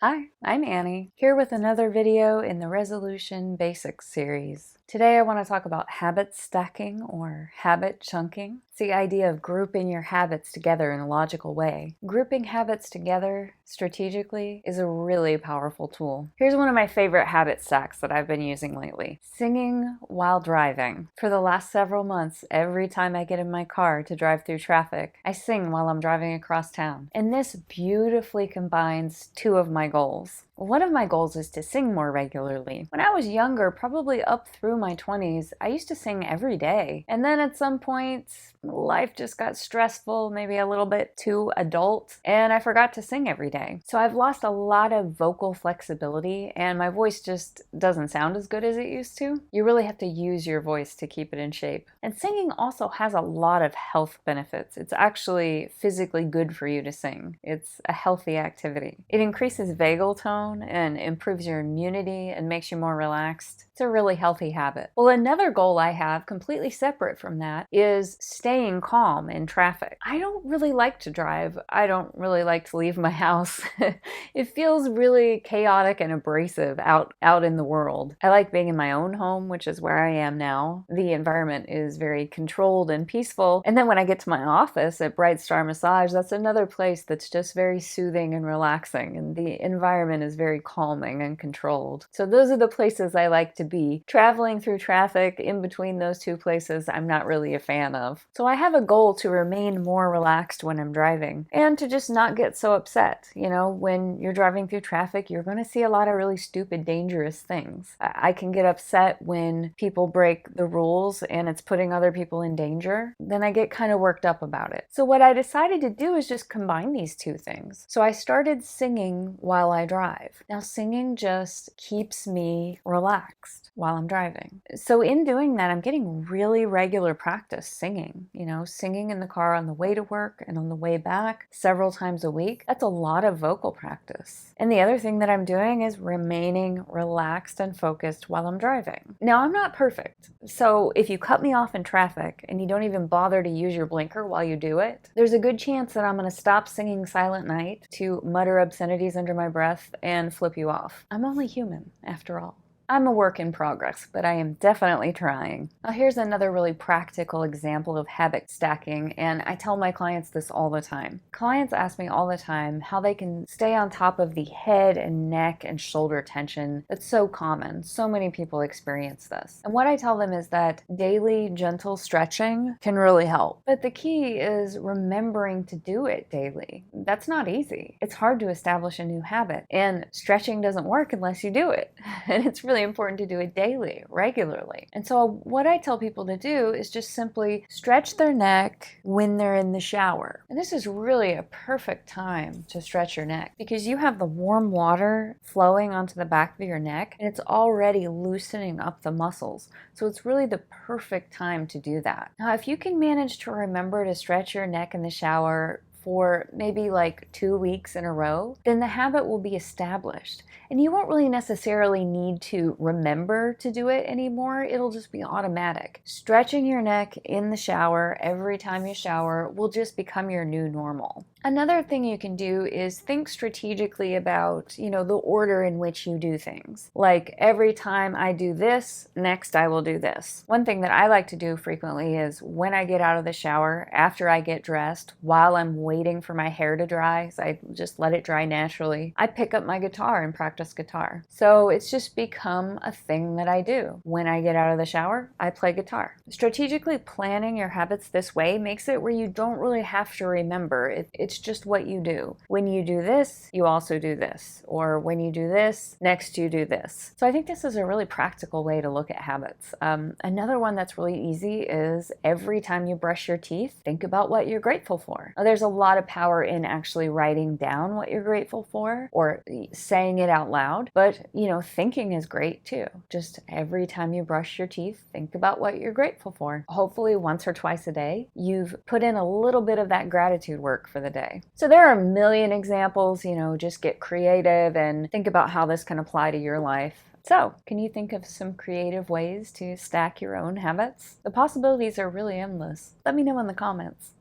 Hi, I'm Annie, here with another video in the Resolution Basics series. Today I want to talk about habit stacking or habit chunking. It's the idea of grouping your habits together in a logical way. Grouping habits together strategically is a really powerful tool. Here's one of my favorite habit stacks that I've been using lately. Singing while driving. For the last several months, every time I get in my car to drive through traffic, I sing while I'm driving across town. And this beautifully combines two of my goals. One of my goals is to sing more regularly. When I was younger, probably up through my 20s, I used to sing every day. And then at some point, life just got stressful, maybe a little bit too adult, and I forgot to sing every day. So I've lost a lot of vocal flexibility, and my voice just doesn't sound as good as it used to. You really have to use your voice to keep it in shape. And singing also has a lot of health benefits. It's actually physically good for you to sing. It's a healthy activity. It increases vagal tone and improves your immunity and makes you more relaxed. It's a really healthy habit. Well, another goal I have, completely separate from that, is staying calm in traffic. I don't really like to drive. I don't really like to leave my house. It feels really chaotic and abrasive out in the world. I like being in my own home, which is where I am now. The environment is very controlled and peaceful. And then when I get to my office at Bright Star Massage, that's another place that's just very soothing and relaxing, and the environment is very calming and controlled. So those are the places I like to be. Traveling through traffic in between those two places, I'm not really a fan of. So I have a goal to remain more relaxed when I'm driving and to just not get so upset. You know, when you're driving through traffic, you're going to see a lot of really stupid, dangerous things. I can get upset when people break the rules and it's putting other people in danger. Then I get kind of worked up about it. So what I decided to do is just combine these two things. So I started singing while I drive. Now, singing just keeps me relaxed while I'm driving. So in doing that, I'm getting really regular practice singing, singing in the car on the way to work and on the way back several times a week. That's a lot of vocal practice. And the other thing that I'm doing is remaining relaxed and focused while I'm driving. Now, I'm not perfect. So if you cut me off in traffic and you don't even bother to use your blinker while you do it, there's a good chance that I'm going to stop singing Silent Night to mutter obscenities under my breath and flip you off. I'm only human, after all. I'm a work in progress, but I am definitely trying. Now here's another really practical example of habit stacking, and I tell my clients this all the time. Clients ask me all the time how they can stay on top of the head and neck and shoulder tension that's so common. So many people experience this. And what I tell them is that daily gentle stretching can really help. But the key is remembering to do it daily. That's not easy. It's hard to establish a new habit, and stretching doesn't work unless you do it. And it's really important to do it daily, regularly. And so what I tell people to do is just simply stretch their neck when they're in the shower. And this is really a perfect time to stretch your neck because you have the warm water flowing onto the back of your neck and it's already loosening up the muscles. So it's really the perfect time to do that. Now, if you can manage to remember to stretch your neck in the shower for maybe like 2 weeks in a row, then the habit will be established. And you won't really necessarily need to remember to do it anymore. It'll just be automatic. Stretching your neck in the shower every time you shower will just become your new normal. Another thing you can do is think strategically about, the order in which you do things. Like every time I do this, next I will do this. One thing that I like to do frequently is when I get out of the shower, after I get dressed, while I'm waiting for my hair to dry, so I just let it dry naturally, I pick up my guitar and practice guitar. So it's just become a thing that I do. When I get out of the shower, I play guitar. Strategically planning your habits this way makes it where you don't really have to remember. It's just what you do. When you do this, you also do this. Or when you do this, next you do this. So I think this is a really practical way to look at habits. Another one that's really easy is every time you brush your teeth, think about what you're grateful for. Now, there's a lot of power in actually writing down what you're grateful for or saying it out loud. But, thinking is great too. Just every time you brush your teeth, think about what you're grateful for. Hopefully once or twice a day, you've put in a little bit of that gratitude work for the day. So there are a million examples, just get creative and think about how this can apply to your life. So, can you think of some creative ways to stack your own habits? The possibilities are really endless. Let me know in the comments.